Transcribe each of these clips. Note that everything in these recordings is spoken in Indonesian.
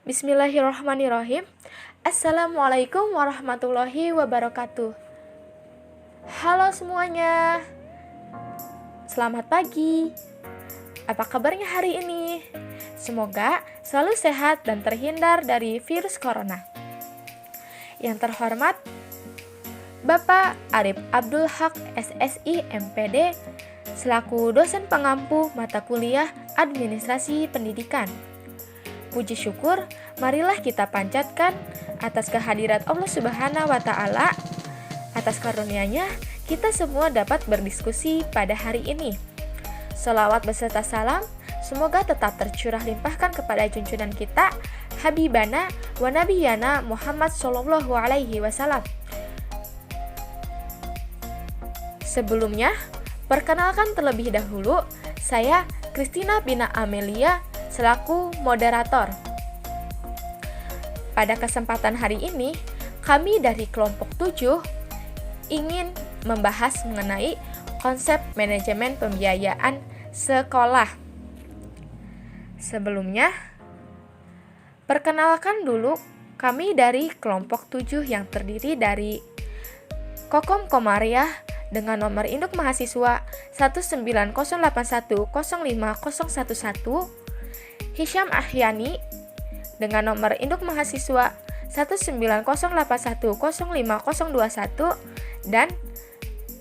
Bismillahirrahmanirrahim. Assalamualaikum warahmatullahi wabarakatuh. Halo semuanya. Selamat pagi. Apa kabarnya hari ini? Semoga selalu sehat dan terhindar dari virus corona. Yang terhormat Bapak Arif Abdul Haq SSI MPD selaku dosen pengampu mata kuliah Administrasi Pendidikan. Puji syukur, marilah kita panjatkan atas kehadirat Allah Subhanahu wa Ta'ala. Atas karunia-Nya, kita semua dapat berdiskusi pada hari ini. Shalawat beserta salam, semoga tetap tercurah limpahkan kepada junjungan kita, Habibana wa Nabiyana Muhammad Sallallahu Alaihi Wasallam. Sebelumnya, perkenalkan terlebih dahulu, saya Christina Bina Amelia selaku moderator. Pada kesempatan hari ini, kami dari kelompok 7 ingin membahas mengenai konsep manajemen pembiayaan sekolah. Sebelumnya, perkenalkan dulu kami dari kelompok 7 yang terdiri dari Kokom Komariah dengan nomor induk mahasiswa 19081050111, Hisham Ahyani dengan nomor induk mahasiswa 19081050121, dan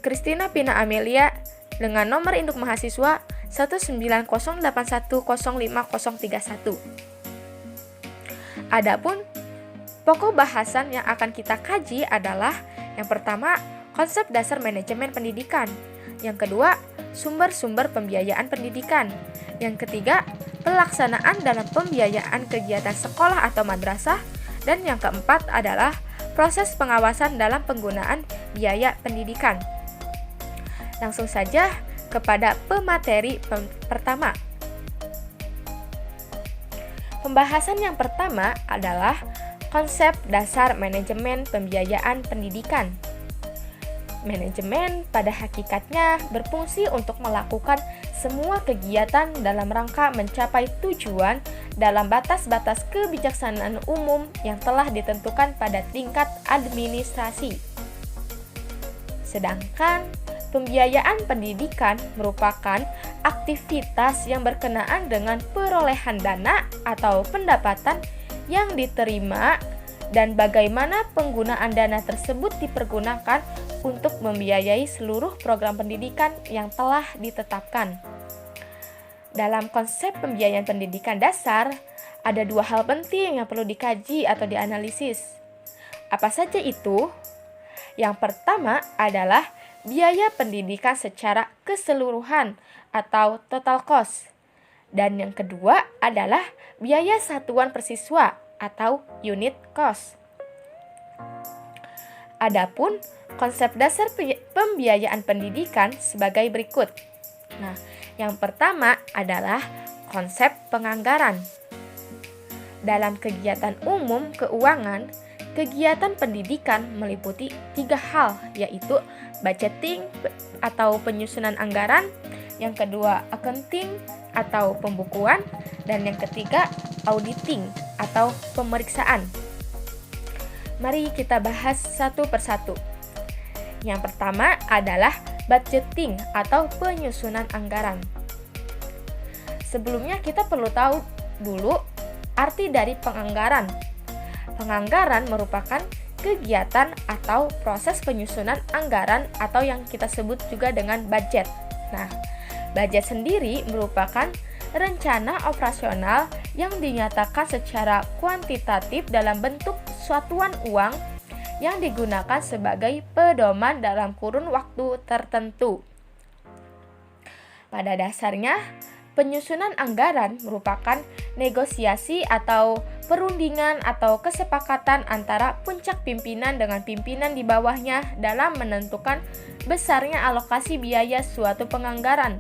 Christina Pina Amelia dengan nomor induk mahasiswa 19081050131. Adapun pokok bahasan yang akan kita kaji adalah yang pertama, konsep dasar manajemen pendidikan. Yang kedua, sumber-sumber pembiayaan pendidikan. Yang ketiga, pelaksanaan dalam pembiayaan kegiatan sekolah atau madrasah. Dan yang keempat adalah proses pengawasan dalam penggunaan biaya pendidikan. Langsung saja kepada pemateri pertama. Pembahasan yang pertama adalah konsep dasar manajemen pembiayaan pendidikan. Manajemen pada hakikatnya berfungsi untuk melakukan semua kegiatan dalam rangka mencapai tujuan dalam batas-batas kebijaksanaan umum yang telah ditentukan pada tingkat administrasi. Sedangkan pembiayaan pendidikan merupakan aktivitas yang berkenaan dengan perolehan dana atau pendapatan yang diterima dan bagaimana penggunaan dana tersebut dipergunakan untuk membiayai seluruh program pendidikan yang telah ditetapkan. Dalam konsep pembiayaan pendidikan dasar, ada dua hal penting yang perlu dikaji atau dianalisis. Apa saja itu? Yang pertama adalah biaya pendidikan secara keseluruhan atau total cost. Dan yang kedua adalah biaya satuan per siswa atau unit cost. Adapun konsep dasar pembiayaan pendidikan sebagai berikut. Nah, yang pertama adalah konsep penganggaran. Dalam kegiatan umum keuangan, kegiatan pendidikan meliputi 3 hal, yaitu budgeting atau penyusunan anggaran, yang kedua accounting atau pembukuan, dan yang ketiga auditing atau pemeriksaan. Mari kita bahas satu persatu. Yang pertama adalah budgeting atau penyusunan anggaran. Sebelumnya kita perlu tahu dulu arti dari penganggaran. Penganggaran merupakan kegiatan atau proses penyusunan anggaran atau yang kita sebut juga dengan budget. Nah, budget sendiri merupakan rencana operasional yang dinyatakan secara kuantitatif dalam bentuk satuan uang yang digunakan sebagai pedoman dalam kurun waktu tertentu. Pada dasarnya, penyusunan anggaran merupakan negosiasi atau perundingan atau kesepakatan antara puncak pimpinan dengan pimpinan di bawahnya dalam menentukan besarnya alokasi biaya suatu penganggaran.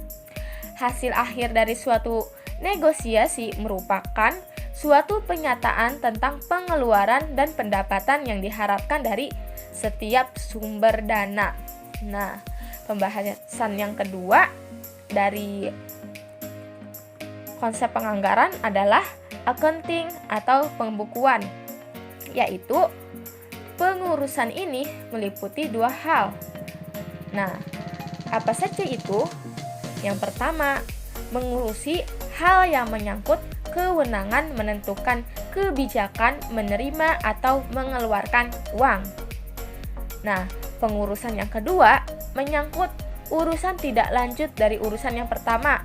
Hasil akhir dari suatu negosiasi merupakan suatu pernyataan tentang pengeluaran dan pendapatan yang diharapkan dari setiap sumber dana. Nah, pembahasan yang kedua dari konsep penganggaran adalah accounting atau pembukuan, yaitu pengurusan ini meliputi dua hal. Nah, apa saja itu? Yang pertama, mengurusi hal yang menyangkut kewenangan menentukan kebijakan menerima atau mengeluarkan uang. Nah, pengurusan yang kedua menyangkut urusan tidak lanjut dari urusan yang pertama,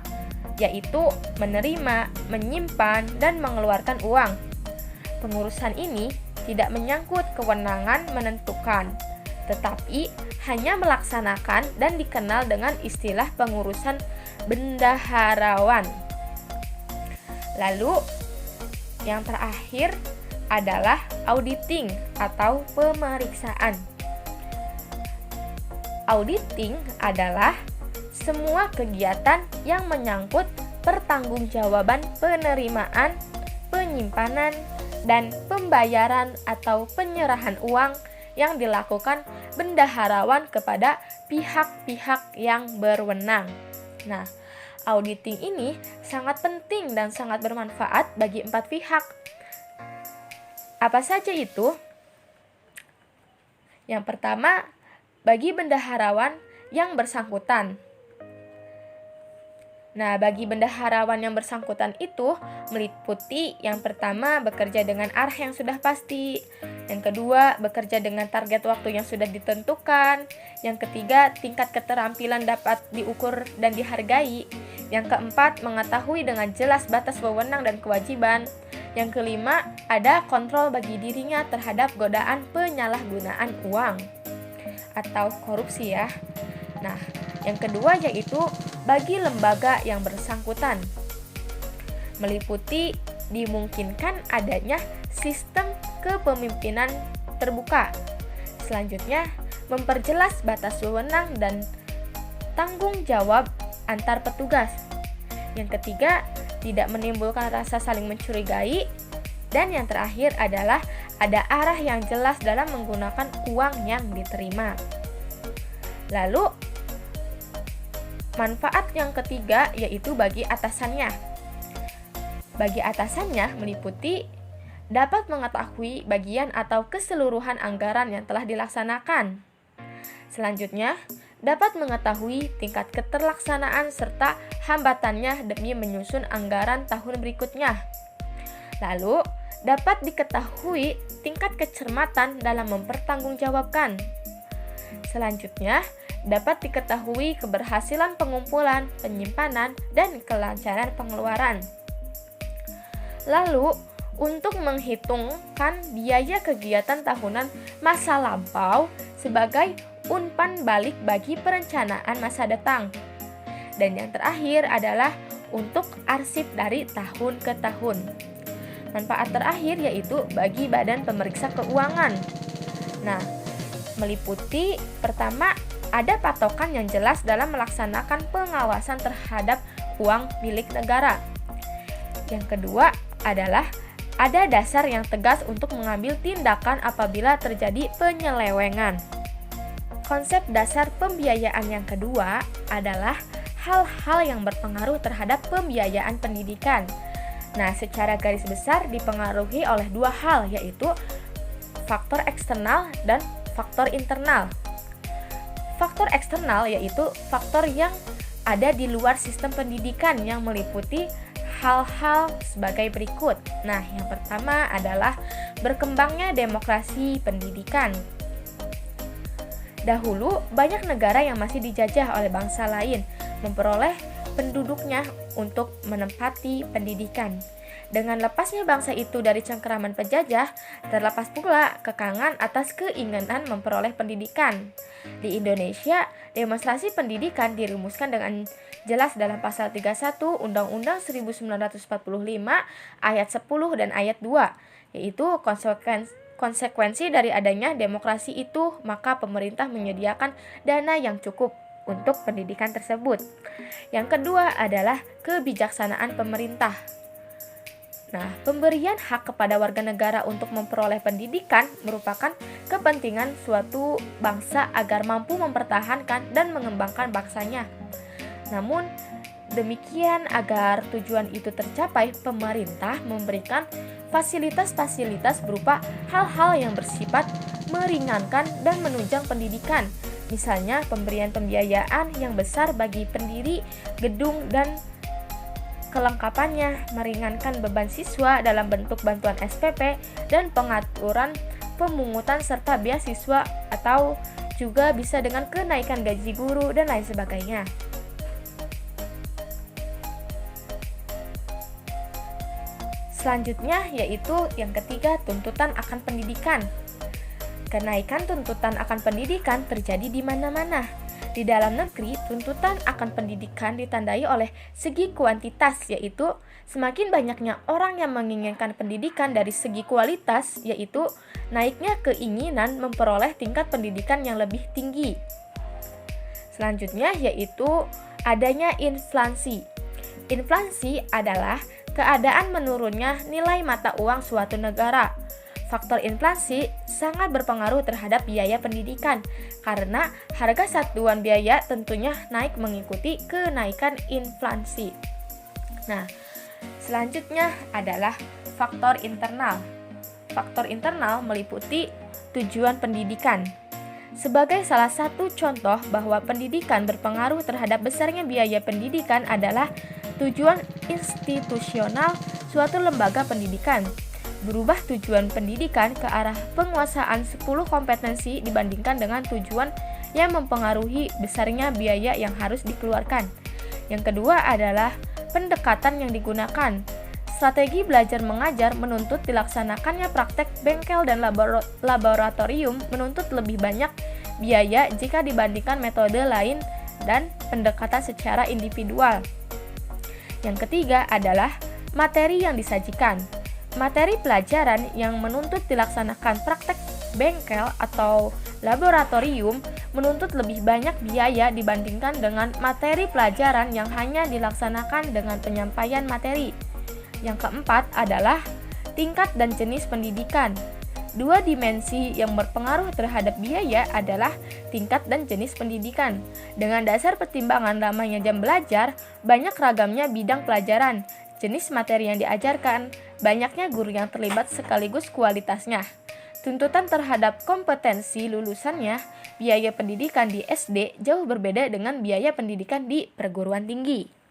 yaitu menerima, menyimpan, dan mengeluarkan uang. Pengurusan ini tidak menyangkut kewenangan menentukan, tetapi hanya melaksanakan dan dikenal dengan istilah pengurusan bendaharawan. Lalu, yang terakhir adalah auditing atau pemeriksaan. Auditing adalah semua kegiatan yang menyangkut pertanggungjawaban penerimaan, penyimpanan, dan pembayaran atau penyerahan uang yang dilakukan bendaharawan kepada pihak-pihak yang berwenang. Nah, auditing ini sangat penting dan sangat bermanfaat bagi 4 pihak. Apa saja itu? Yang pertama, bagi bendaharawan yang bersangkutan. Nah, bagi bendaharawan yang bersangkutan itu meliputi yang pertama bekerja dengan arah yang sudah pasti, yang kedua bekerja dengan target waktu yang sudah ditentukan, yang ketiga tingkat keterampilan dapat diukur dan dihargai, yang keempat mengetahui dengan jelas batas wewenang dan kewajiban, yang kelima ada kontrol bagi dirinya terhadap godaan penyalahgunaan uang atau korupsi ya. Nah, yang kedua yaitu bagi lembaga yang bersangkutan, meliputi dimungkinkan adanya sistem kepemimpinan terbuka. Selanjutnya, memperjelas batas wewenang dan tanggung jawab antar petugas. Yang ketiga, tidak menimbulkan rasa saling mencurigai. Dan yang terakhir adalah ada arah yang jelas dalam menggunakan uang yang diterima. Lalu, manfaat yang ketiga yaitu bagi atasannya. Bagi atasannya meliputi dapat mengetahui bagian atau keseluruhan anggaran yang telah dilaksanakan. Selanjutnya, dapat mengetahui tingkat keterlaksanaan serta hambatannya demi menyusun anggaran tahun berikutnya. Lalu, dapat diketahui tingkat kecermatan dalam mempertanggungjawabkan. Selanjutnya, dapat diketahui keberhasilan pengumpulan, penyimpanan, dan kelancaran pengeluaran. Lalu, untuk menghitungkan biaya kegiatan tahunan masa lampau sebagai umpan balik bagi perencanaan masa datang. Dan yang terakhir adalah untuk arsip dari tahun ke tahun. Manfaat terakhir yaitu bagi badan pemeriksa keuangan. Nah, meliputi pertama, ada patokan yang jelas dalam melaksanakan pengawasan terhadap uang milik negara. Yang kedua adalah ada dasar yang tegas untuk mengambil tindakan apabila terjadi penyelewengan. Konsep dasar pembiayaan yang kedua adalah hal-hal yang berpengaruh terhadap pembiayaan pendidikan. Nah, secara garis besar dipengaruhi oleh dua hal, yaitu faktor eksternal dan faktor internal. Faktor eksternal yaitu faktor yang ada di luar sistem pendidikan yang meliputi hal-hal sebagai berikut. Nah, yang pertama adalah berkembangnya demokrasi pendidikan. Dahulu, banyak negara yang masih dijajah oleh bangsa lain memperoleh penduduknya untuk menempati pendidikan. Dengan lepasnya bangsa itu dari cengkeraman penjajah, terlepas pula kekangan atas keinginan memperoleh pendidikan. Di Indonesia, demonstrasi pendidikan dirumuskan dengan jelas dalam pasal 31 Undang-Undang 1945 ayat 10 dan ayat 2, yaitu konsekuensi dari adanya demokrasi itu, maka pemerintah menyediakan dana yang cukup untuk pendidikan tersebut. Yang kedua adalah kebijaksanaan pemerintah. Nah, pemberian hak kepada warga negara untuk memperoleh pendidikan merupakan kepentingan suatu bangsa agar mampu mempertahankan dan mengembangkan bangsanya. Namun, Demikian agar tujuan itu tercapai, pemerintah memberikan fasilitas-fasilitas berupa hal-hal yang bersifat meringankan dan menunjang pendidikan. Misalnya pemberian pembiayaan yang besar bagi pendiri gedung dan kelengkapannya, meringankan beban siswa dalam bentuk bantuan SPP dan pengaturan pemungutan serta beasiswa, atau juga bisa dengan kenaikan gaji guru dan lain sebagainya. Selanjutnya yaitu yang ketiga, tuntutan akan pendidikan. Kenaikan tuntutan akan pendidikan terjadi di mana-mana. Di dalam negeri, tuntutan akan pendidikan ditandai oleh segi kuantitas, yaitu semakin banyaknya orang yang menginginkan pendidikan. Dari segi kualitas, yaitu naiknya keinginan memperoleh tingkat pendidikan yang lebih tinggi. Selanjutnya yaitu adanya inflasi. Inflasi adalah keadaan menurunnya nilai mata uang suatu negara. Faktor inflasi sangat berpengaruh terhadap biaya pendidikan karena harga satuan biaya tentunya naik mengikuti kenaikan inflasi. Nah, selanjutnya adalah faktor internal. Faktor internal meliputi tujuan pendidikan. Sebagai salah satu contoh bahwa pendidikan berpengaruh terhadap besarnya biaya pendidikan adalah tujuan institusional suatu lembaga pendidikan. Berubah tujuan pendidikan ke arah penguasaan 10 kompetensi dibandingkan dengan tujuan yang mempengaruhi besarnya biaya yang harus dikeluarkan. Yang kedua adalah pendekatan yang digunakan. Strategi belajar mengajar menuntut dilaksanakannya praktek bengkel dan laboratorium menuntut lebih banyak biaya jika dibandingkan metode lain dan pendekatan secara individual. Yang ketiga adalah materi yang disajikan. Materi pelajaran yang menuntut dilaksanakan praktek bengkel atau laboratorium menuntut lebih banyak biaya dibandingkan dengan materi pelajaran yang hanya dilaksanakan dengan penyampaian materi. Yang keempat adalah tingkat dan jenis pendidikan. Dua dimensi yang berpengaruh terhadap biaya adalah tingkat dan jenis pendidikan. Dengan dasar pertimbangan lamanya jam belajar, banyak ragamnya bidang pelajaran, jenis materi yang diajarkan, banyaknya guru yang terlibat sekaligus kualitasnya. Tuntutan terhadap kompetensi lulusannya, biaya pendidikan di SD jauh berbeda dengan biaya pendidikan di perguruan tinggi.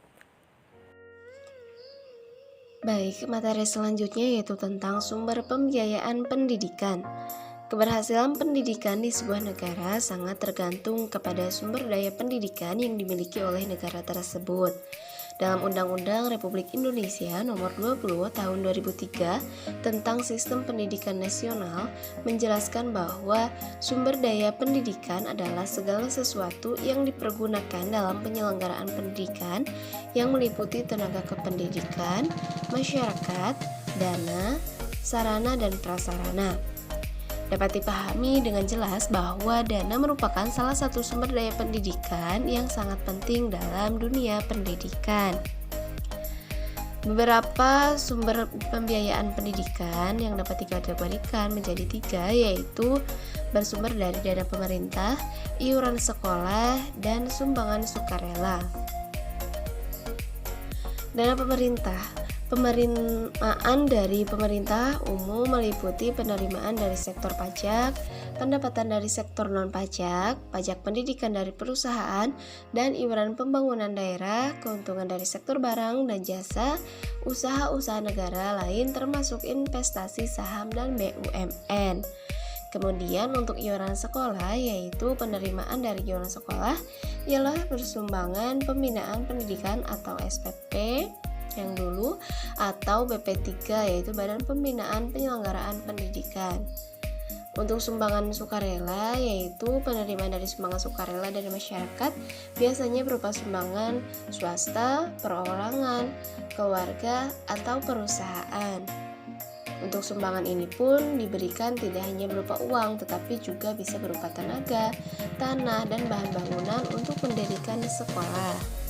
Baik, materi selanjutnya yaitu tentang sumber pembiayaan pendidikan. Keberhasilan pendidikan di sebuah negara sangat tergantung kepada sumber daya pendidikan yang dimiliki oleh negara tersebut. Dalam Undang-Undang Republik Indonesia Nomor 20 Tahun 2003 tentang Sistem Pendidikan Nasional menjelaskan bahwa sumber daya pendidikan adalah segala sesuatu yang dipergunakan dalam penyelenggaraan pendidikan yang meliputi tenaga kependidikan, masyarakat, dana, sarana dan prasarana. Dapat dipahami dengan jelas bahwa dana merupakan salah satu sumber daya pendidikan yang sangat penting dalam dunia pendidikan. Beberapa sumber pembiayaan pendidikan yang dapat dikategorikan menjadi 3, yaitu bersumber dari dana pemerintah, iuran sekolah, dan sumbangan sukarela. Dana pemerintah. Penerimaan dari pemerintah umum meliputi penerimaan dari sektor pajak, pendapatan dari sektor non-pajak, pajak pendidikan dari perusahaan, dan iuran pembangunan daerah, keuntungan dari sektor barang dan jasa, usaha-usaha negara lain termasuk investasi saham dan BUMN. Kemudian untuk iuran sekolah, yaitu penerimaan dari iuran sekolah ialah bersumbangan pembinaan pendidikan atau SPP yang dulu, atau BP3 yaitu Badan Pembinaan Penyelenggaraan Pendidikan. Untuk sumbangan sukarela, yaitu penerimaan dari sumbangan sukarela dari masyarakat biasanya berupa sumbangan swasta, perorangan, keluarga, atau perusahaan. Untuk sumbangan ini pun diberikan tidak hanya berupa uang, tetapi juga bisa berupa tenaga, tanah, dan bahan bangunan untuk mendirikan sekolah.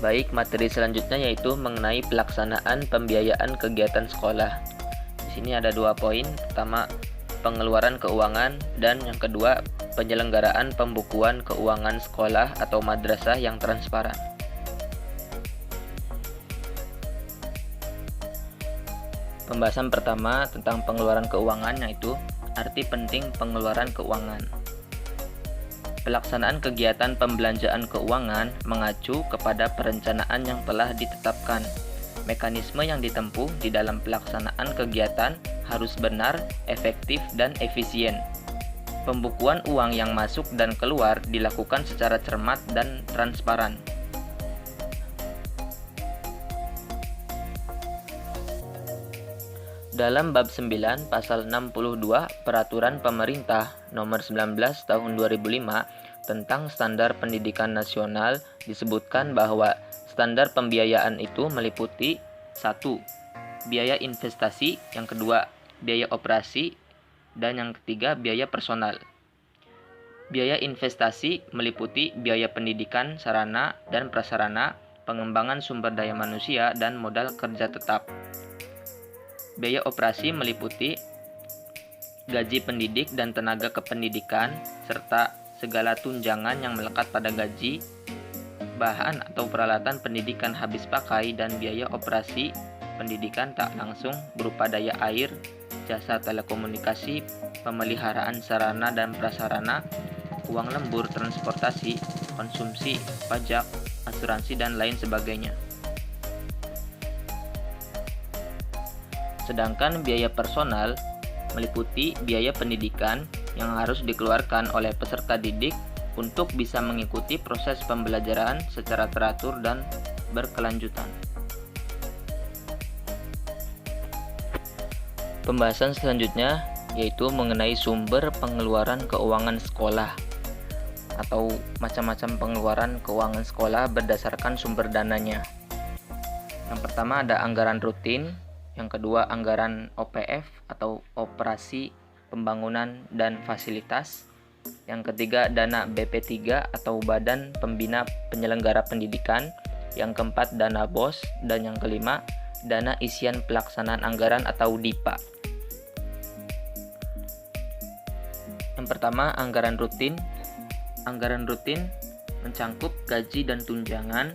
Baik, materi selanjutnya yaitu mengenai pelaksanaan pembiayaan kegiatan sekolah. Di sini ada 2 poin. Pertama, pengeluaran keuangan, dan yang kedua, penyelenggaraan pembukuan keuangan sekolah atau madrasah yang transparan. Pembahasan pertama tentang pengeluaran keuangan, yaitu arti penting pengeluaran keuangan. Pelaksanaan kegiatan pembelanjaan keuangan mengacu kepada perencanaan yang telah ditetapkan. Mekanisme yang ditempuh di dalam pelaksanaan kegiatan harus benar, efektif, dan efisien. Pembukuan uang yang masuk dan keluar dilakukan secara cermat dan transparan. Dalam bab 9 pasal 62 Peraturan Pemerintah Nomor 19 Tahun 2005 tentang Standar Pendidikan Nasional disebutkan bahwa standar pembiayaan itu meliputi 1. Biaya investasi, yang kedua biaya operasi, dan yang ketiga biaya personal. Biaya investasi meliputi biaya pendidikan, sarana dan prasarana, pengembangan sumber daya manusia, dan modal kerja tetap. Biaya operasi meliputi gaji pendidik dan tenaga kependidikan, serta segala tunjangan yang melekat pada gaji, bahan atau peralatan pendidikan habis pakai, dan biaya operasi pendidikan tak langsung berupa daya air, jasa telekomunikasi, pemeliharaan sarana dan prasarana, uang lembur, transportasi, konsumsi, pajak, asuransi, dan lain sebagainya. Sedangkan biaya personal meliputi biaya pendidikan yang harus dikeluarkan oleh peserta didik untuk bisa mengikuti proses pembelajaran secara teratur dan berkelanjutan. Pembahasan selanjutnya yaitu mengenai sumber pengeluaran keuangan sekolah atau macam-macam pengeluaran keuangan sekolah berdasarkan sumber dananya. Yang pertama ada anggaran rutin, yang kedua anggaran OPF atau operasi pembangunan dan fasilitas, yang ketiga dana BP3 atau Badan Pembina Penyelenggara Pendidikan, yang keempat dana BOS, dan yang kelima dana isian pelaksanaan anggaran atau DIPA. Yang pertama anggaran rutin. Anggaran rutin mencangkup gaji dan tunjangan,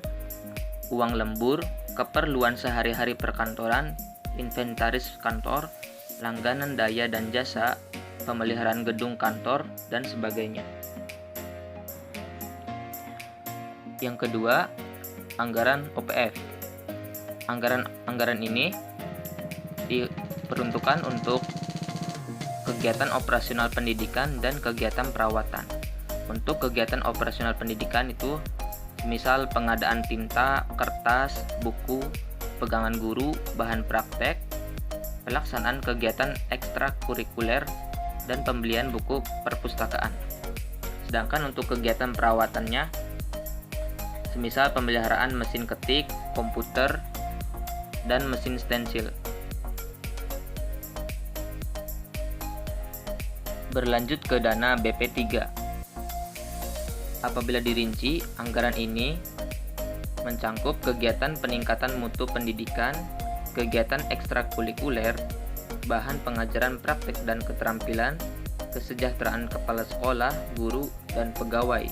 uang lembur, keperluan sehari-hari perkantoran, inventaris kantor, langganan daya dan jasa, pemeliharaan gedung kantor, dan sebagainya. Yang kedua, anggaran OPF. Anggaran ini diperuntukkan untuk kegiatan operasional pendidikan dan kegiatan perawatan. Untuk kegiatan operasional pendidikan itu misal pengadaan tinta, kertas, buku, pegangan guru, bahan praktek, pelaksanaan kegiatan ekstrakurikuler, dan pembelian buku perpustakaan. Sedangkan untuk kegiatan perawatannya, semisal pemeliharaan mesin ketik, komputer, dan mesin stensil. Berlanjut ke dana BP3. Apabila dirinci, anggaran ini mencangkup kegiatan peningkatan mutu pendidikan, kegiatan ekstrakurikuler, bahan pengajaran praktik dan keterampilan, kesejahteraan kepala sekolah, guru, dan pegawai,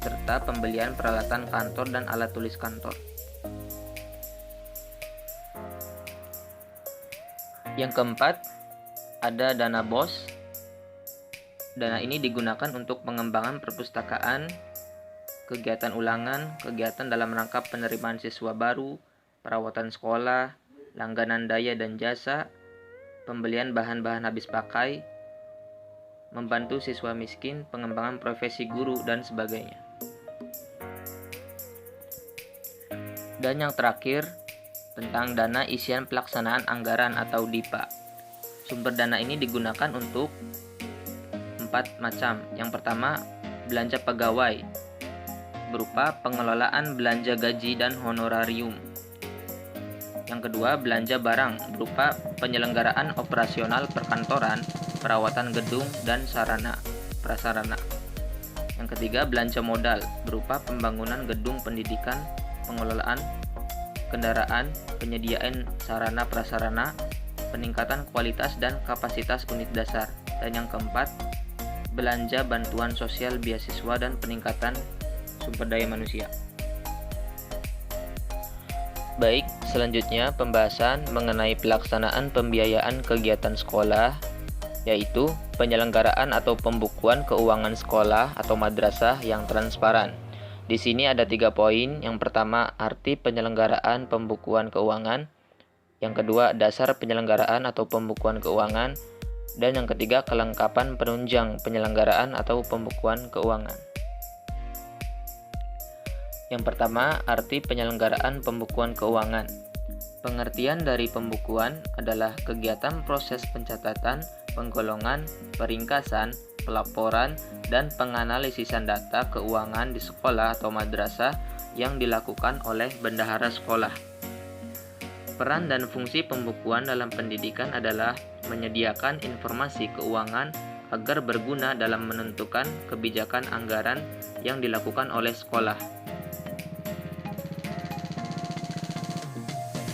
serta pembelian peralatan kantor dan alat tulis kantor. Yang keempat, ada dana BOS. Dana ini digunakan untuk pengembangan perpustakaan, kegiatan ulangan, kegiatan dalam rangka penerimaan siswa baru, perawatan sekolah, langganan daya dan jasa, pembelian bahan-bahan habis pakai, membantu siswa miskin, pengembangan profesi guru, dan sebagainya. Dan yang terakhir, tentang dana isian pelaksanaan anggaran atau DIPA. Sumber dana ini digunakan untuk 4 macam. Yang pertama, belanja pegawai berupa pengelolaan belanja gaji dan honorarium. Yang kedua, belanja barang berupa penyelenggaraan operasional perkantoran, perawatan gedung, dan sarana prasarana. Yang ketiga, belanja modal berupa pembangunan gedung pendidikan, pengelolaan kendaraan, penyediaan sarana prasarana, peningkatan kualitas dan kapasitas unit dasar. Dan yang keempat, belanja bantuan sosial beasiswa dan peningkatan sumber daya manusia. Baik, selanjutnya pembahasan mengenai pelaksanaan pembiayaan kegiatan sekolah, yaitu penyelenggaraan atau pembukuan keuangan sekolah atau madrasah yang transparan. Di sini ada 3 poin. Yang pertama, arti penyelenggaraan pembukuan keuangan. Yang kedua, dasar penyelenggaraan atau pembukuan keuangan. Dan yang ketiga, kelengkapan penunjang penyelenggaraan atau pembukuan keuangan. Yang pertama, arti penyelenggaraan pembukuan keuangan. Pengertian dari pembukuan adalah kegiatan proses pencatatan, penggolongan, peringkasan, pelaporan, dan penganalisisan data keuangan di sekolah atau madrasah yang dilakukan oleh bendahara sekolah. Peran dan fungsi pembukuan dalam pendidikan adalah menyediakan informasi keuangan agar berguna dalam menentukan kebijakan anggaran yang dilakukan oleh sekolah.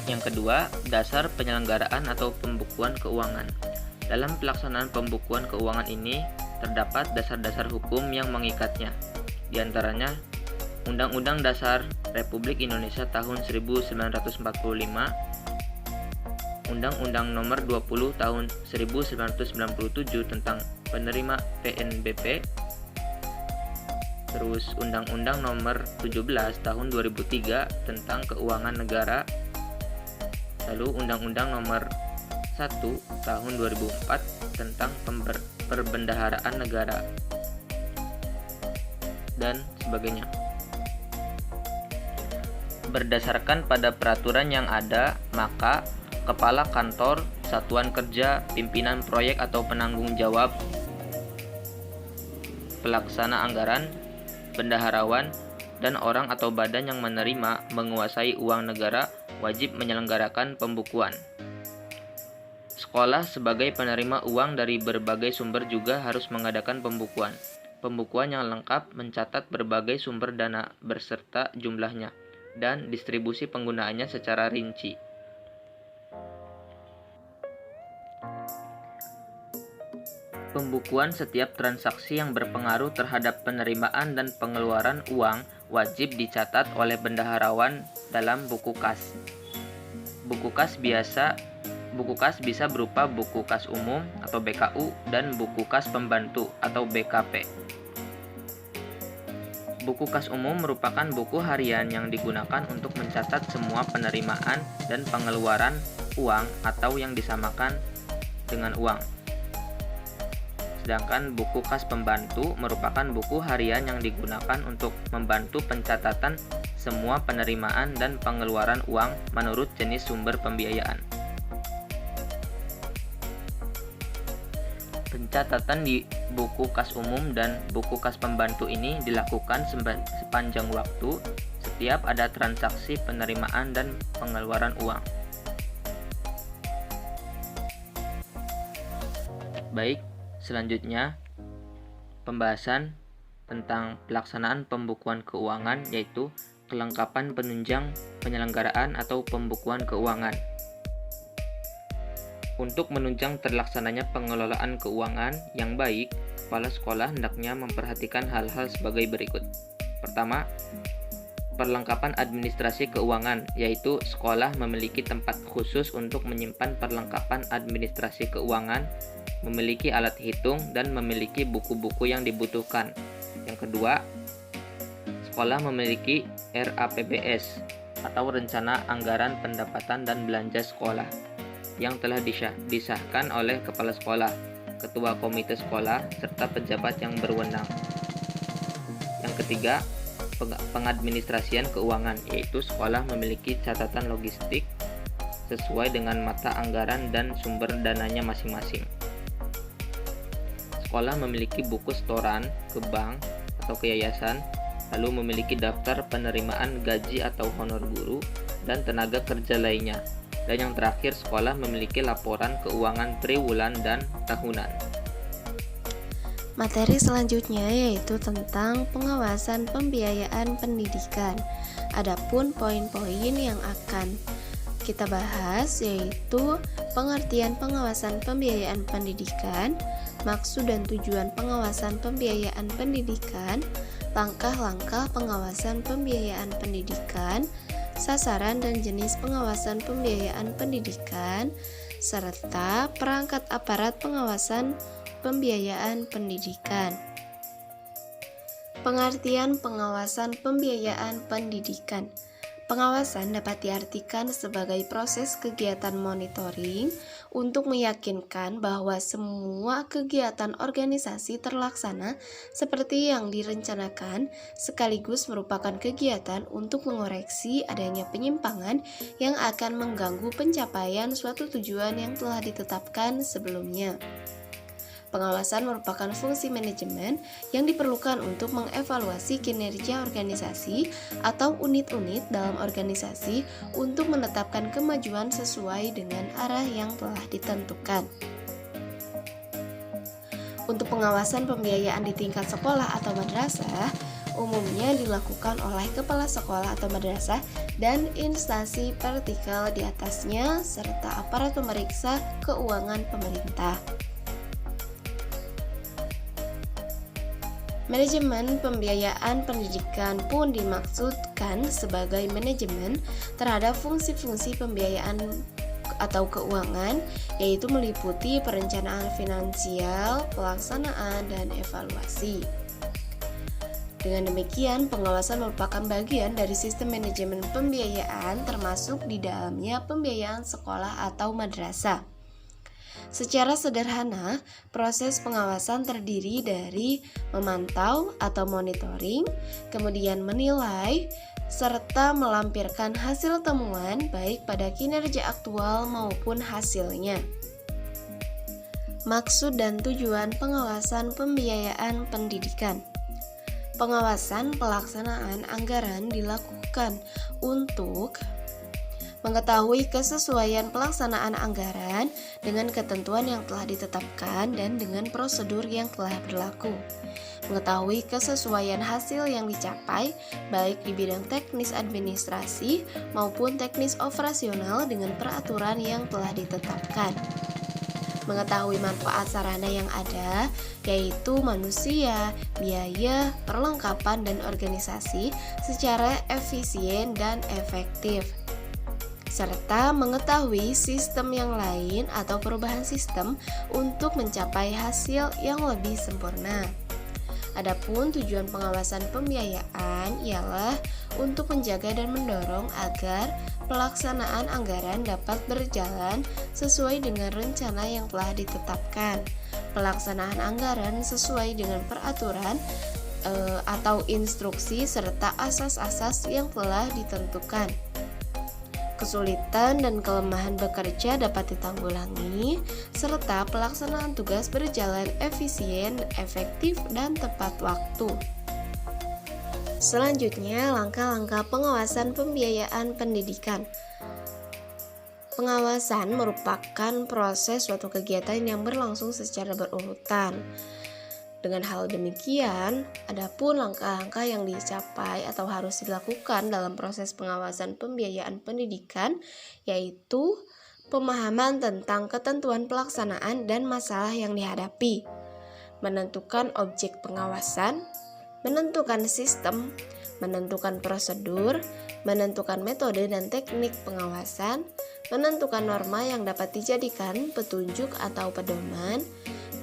Yang kedua, dasar penyelenggaraan atau pembukuan keuangan. Dalam pelaksanaan pembukuan keuangan ini, terdapat dasar-dasar hukum yang mengikatnya. Di antaranya, Undang-Undang Dasar Republik Indonesia tahun 1945, Undang-Undang Nomor 20 tahun 1997 tentang penerima PNBP, terus Undang-Undang Nomor 17 tahun 2003 tentang keuangan negara, lalu Undang-Undang Nomor 1 tahun 2004 tentang perbendaharaan negara, dan sebagainya. Berdasarkan pada peraturan yang ada, maka Kepala Kantor, Satuan Kerja, Pimpinan Proyek atau penanggung jawab pelaksana anggaran, bendaharawan, dan orang atau badan yang menerima menguasai uang negara wajib menyelenggarakan pembukuan. Sekolah sebagai penerima uang dari berbagai sumber juga harus mengadakan pembukuan. Pembukuan yang lengkap mencatat berbagai sumber dana beserta jumlahnya dan distribusi penggunaannya secara rinci. Pembukuan setiap transaksi yang berpengaruh terhadap penerimaan dan pengeluaran uang wajib dicatat oleh bendaharawan dalam buku kas. Buku kas bisa berupa buku kas umum atau BKU dan buku kas pembantu atau BKP. Buku kas umum merupakan buku harian yang digunakan untuk mencatat semua penerimaan dan pengeluaran uang atau yang disamakan dengan uang. Sedangkan buku kas pembantu merupakan buku harian yang digunakan untuk membantu pencatatan semua penerimaan dan pengeluaran uang menurut jenis sumber pembiayaan. Pencatatan di buku kas umum dan buku kas pembantu ini dilakukan sepanjang waktu setiap ada transaksi penerimaan dan pengeluaran uang. Baik, selanjutnya pembahasan tentang pelaksanaan pembukuan keuangan, yaitu kelengkapan penunjang penyelenggaraan atau pembukuan keuangan. Untuk menunjang terlaksananya pengelolaan keuangan yang baik, kepala sekolah hendaknya memperhatikan hal-hal sebagai berikut. Pertama, perlengkapan administrasi keuangan, yaitu sekolah memiliki tempat khusus untuk menyimpan perlengkapan administrasi keuangan, memiliki alat hitung, dan memiliki buku-buku yang dibutuhkan. Yang kedua, sekolah memiliki RAPBS atau Rencana Anggaran Pendapatan dan Belanja Sekolah yang telah disahkan oleh kepala sekolah, ketua komite sekolah, serta pejabat yang berwenang. Yang ketiga, pengadministrasian keuangan, yaitu sekolah memiliki catatan logistik sesuai dengan mata anggaran dan sumber dananya masing-masing. Sekolah memiliki buku setoran ke bank atau ke yayasan, lalu memiliki daftar penerimaan gaji atau honor guru dan tenaga kerja lainnya. Dan yang terakhir, sekolah memiliki laporan keuangan triwulan dan tahunan. Materi selanjutnya yaitu tentang pengawasan pembiayaan pendidikan. Adapun poin-poin yang akan kita bahas yaitu pengertian pengawasan pembiayaan pendidikan, maksud dan tujuan pengawasan pembiayaan pendidikan, langkah-langkah pengawasan pembiayaan pendidikan, sasaran dan jenis pengawasan pembiayaan pendidikan, serta perangkat aparat pengawasan pembiayaan pendidikan. Pengertian pengawasan pembiayaan pendidikan. Pengawasan dapat diartikan sebagai proses kegiatan monitoring untuk meyakinkan bahwa semua kegiatan organisasi terlaksana seperti yang direncanakan, sekaligus merupakan kegiatan untuk mengoreksi adanya penyimpangan yang akan mengganggu pencapaian suatu tujuan yang telah ditetapkan sebelumnya. Pengawasan merupakan fungsi manajemen yang diperlukan untuk mengevaluasi kinerja organisasi atau unit-unit dalam organisasi untuk menetapkan kemajuan sesuai dengan arah yang telah ditentukan. Untuk pengawasan pembiayaan di tingkat sekolah atau madrasah, umumnya dilakukan oleh kepala sekolah atau madrasah dan instansi vertikal di atasnya serta aparat pemeriksa keuangan pemerintah. Manajemen pembiayaan pendidikan pun dimaksudkan sebagai manajemen terhadap fungsi-fungsi pembiayaan atau keuangan, yaitu meliputi perencanaan finansial, pelaksanaan, dan evaluasi. Dengan demikian, pengawasan merupakan bagian dari sistem manajemen pembiayaan, termasuk di dalamnya pembiayaan sekolah atau madrasah. Secara sederhana, proses pengawasan terdiri dari memantau atau monitoring, kemudian menilai, serta melampirkan hasil temuan baik pada kinerja aktual maupun hasilnya. Maksud dan tujuan pengawasan pembiayaan pendidikan. Pengawasan pelaksanaan anggaran dilakukan untuk mengetahui kesesuaian pelaksanaan anggaran dengan ketentuan yang telah ditetapkan dan dengan prosedur yang telah berlaku. Mengetahui kesesuaian hasil yang dicapai baik di bidang teknis administrasi maupun teknis operasional dengan peraturan yang telah ditetapkan. Mengetahui manfaat sarana yang ada, yaitu manusia, biaya, perlengkapan, dan organisasi secara efisien dan efektif, serta mengetahui sistem yang lain atau perubahan sistem untuk mencapai hasil yang lebih sempurna. Adapun tujuan pengawasan pembiayaan ialah untuk menjaga dan mendorong agar pelaksanaan anggaran dapat berjalan sesuai dengan rencana yang telah ditetapkan. Pelaksanaan anggaran sesuai dengan peraturan atau instruksi serta asas-asas yang telah ditentukan. Kesulitan dan kelemahan bekerja dapat ditanggulangi, serta pelaksanaan tugas berjalan efisien, efektif, dan tepat waktu. Selanjutnya, langkah-langkah pengawasan pembiayaan pendidikan. Pengawasan merupakan proses suatu kegiatan yang berlangsung secara berurutan. Dengan hal demikian, adapun langkah-langkah yang dicapai atau harus dilakukan dalam proses pengawasan pembiayaan pendidikan, yaitu pemahaman tentang ketentuan pelaksanaan dan masalah yang dihadapi, menentukan objek pengawasan, menentukan sistem, menentukan prosedur, menentukan metode dan teknik pengawasan, menentukan norma yang dapat dijadikan petunjuk atau pedoman,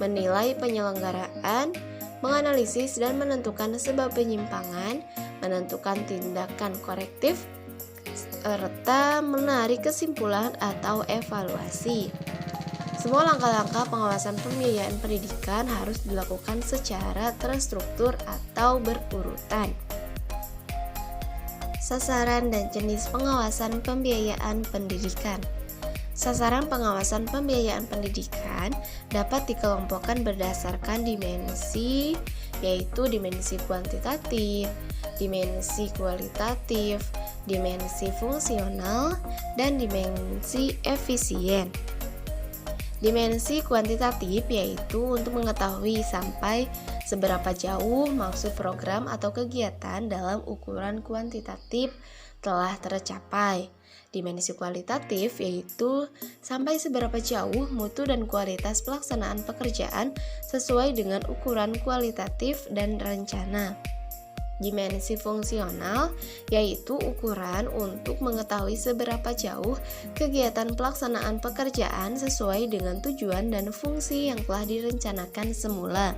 menilai penyelenggaraan, menganalisis dan menentukan sebab penyimpangan, menentukan tindakan korektif, serta menarik kesimpulan atau evaluasi. Semua langkah-langkah pengawasan pembiayaan pendidikan harus dilakukan secara terstruktur atau berurutan. Sasaran dan jenis pengawasan pembiayaan pendidikan. Sasaran pengawasan pembiayaan pendidikan dapat dikelompokkan berdasarkan dimensi, yaitu dimensi kuantitatif, dimensi kualitatif, dimensi fungsional, dan dimensi efisien. Dimensi kuantitatif yaitu untuk mengetahui sampai seberapa jauh maksud program atau kegiatan dalam ukuran kuantitatif telah tercapai. Dimensi kualitatif yaitu sampai seberapa jauh mutu dan kualitas pelaksanaan pekerjaan sesuai dengan ukuran kualitatif dan rencana. Dimensi fungsional yaitu ukuran untuk mengetahui seberapa jauh kegiatan pelaksanaan pekerjaan sesuai dengan tujuan dan fungsi yang telah direncanakan semula.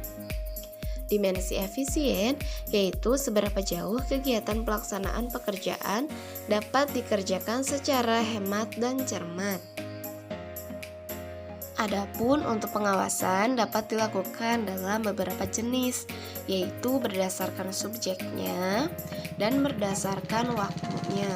Dimensi efisien yaitu seberapa jauh kegiatan pelaksanaan pekerjaan dapat dikerjakan secara hemat dan cermat. Adapun untuk pengawasan dapat dilakukan dalam beberapa jenis, yaitu berdasarkan subjeknya dan berdasarkan waktunya.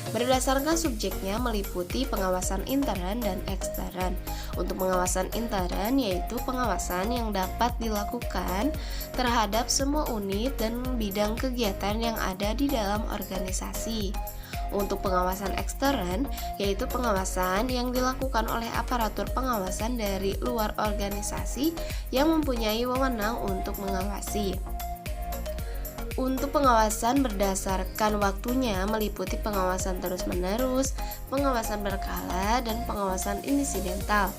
Berdasarkan subjeknya meliputi pengawasan intern dan ekstern. Untuk pengawasan intern yaitu pengawasan yang dapat dilakukan terhadap semua unit dan bidang kegiatan yang ada di dalam organisasi. Untuk pengawasan ekstern, yaitu pengawasan yang dilakukan oleh aparatur pengawasan dari luar organisasi yang mempunyai wewenang untuk mengawasi. Untuk pengawasan berdasarkan waktunya meliputi pengawasan terus-menerus, pengawasan berkala, dan pengawasan insidental.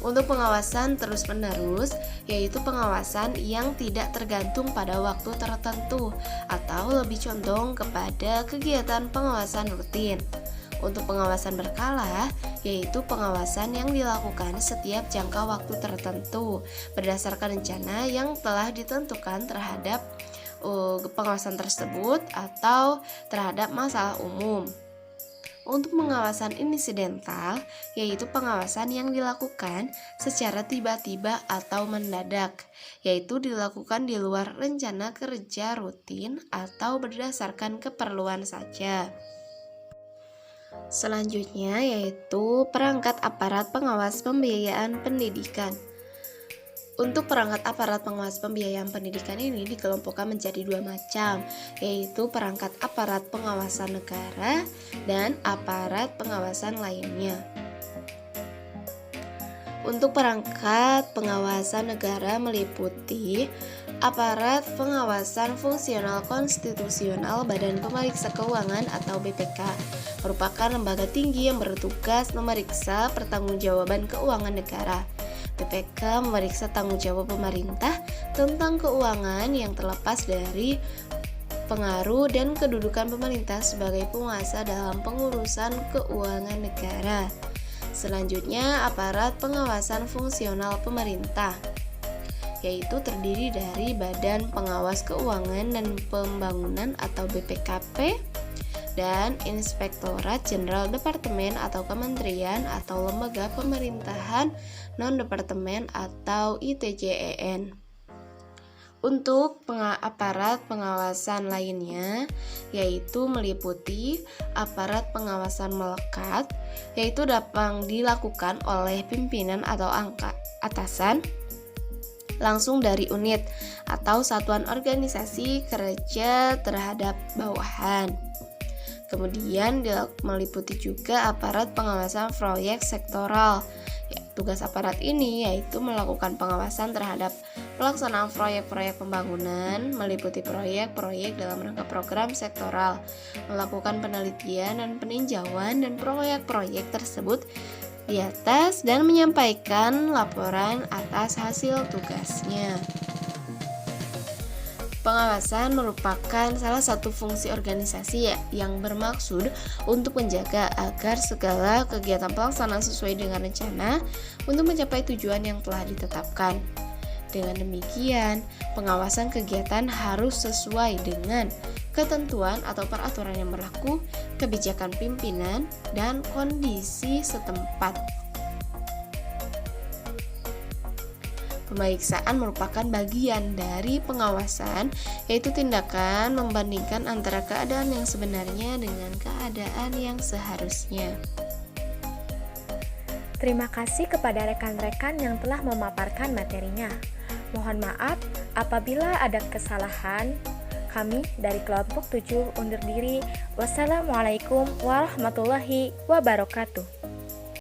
Untuk pengawasan terus-menerus, yaitu pengawasan yang tidak tergantung pada waktu tertentu atau lebih condong kepada kegiatan pengawasan rutin. Untuk pengawasan berkala, yaitu pengawasan yang dilakukan setiap jangka waktu tertentu berdasarkan rencana yang telah ditentukan terhadap pengawasan tersebut atau terhadap masalah umum. Untuk pengawasan insidental, yaitu pengawasan yang dilakukan secara tiba-tiba atau mendadak, yaitu dilakukan di luar rencana kerja rutin atau berdasarkan keperluan saja. Selanjutnya yaitu perangkat aparat pengawas pembiayaan pendidikan. Untuk perangkat aparat pengawas pembiayaan pendidikan ini dikelompokkan menjadi dua macam, yaitu perangkat aparat pengawasan negara dan aparat pengawasan lainnya. Untuk perangkat pengawasan negara meliputi aparat pengawasan fungsional konstitusional Badan Pemeriksa Keuangan atau BPK, merupakan lembaga tinggi yang bertugas memeriksa pertanggungjawaban keuangan negara. BPK memeriksa tanggung jawab pemerintah tentang keuangan yang terlepas dari pengaruh dan kedudukan pemerintah sebagai penguasa dalam pengurusan keuangan negara. Selanjutnya, aparat pengawasan fungsional pemerintah, yaitu terdiri dari Badan Pengawas Keuangan dan Pembangunan atau BPKP dan Inspektorat Jenderal Departemen atau Kementerian atau Lembaga Pemerintahan Non-Departemen atau ITJEN. Untuk aparat pengawasan lainnya yaitu meliputi aparat pengawasan melekat, yaitu dapat dilakukan oleh pimpinan atau atasan langsung dari unit atau satuan organisasi kerja terhadap bawahan. Kemudian meliputi juga aparat pengawasan proyek sektoral. Tugas aparat ini yaitu melakukan pengawasan terhadap pelaksanaan proyek-proyek pembangunan, meliputi proyek-proyek dalam rangka program sektoral, melakukan penelitian dan peninjauan dan proyek-proyek tersebut di atas dan menyampaikan laporan atas hasil tugasnya. Pengawasan merupakan salah satu fungsi organisasi yang bermaksud untuk menjaga agar segala kegiatan pelaksanaan sesuai dengan rencana untuk mencapai tujuan yang telah ditetapkan. Dengan demikian, pengawasan kegiatan harus sesuai dengan ketentuan atau peraturan yang berlaku, kebijakan pimpinan, dan kondisi setempat. Pemeriksaan merupakan bagian dari pengawasan, yaitu tindakan membandingkan antara keadaan yang sebenarnya dengan keadaan yang seharusnya. Terima kasih kepada rekan-rekan yang telah memaparkan materinya. Mohon maaf apabila ada kesalahan. Kami dari kelompok 7 undur diri. Wassalamualaikum warahmatullahi wabarakatuh.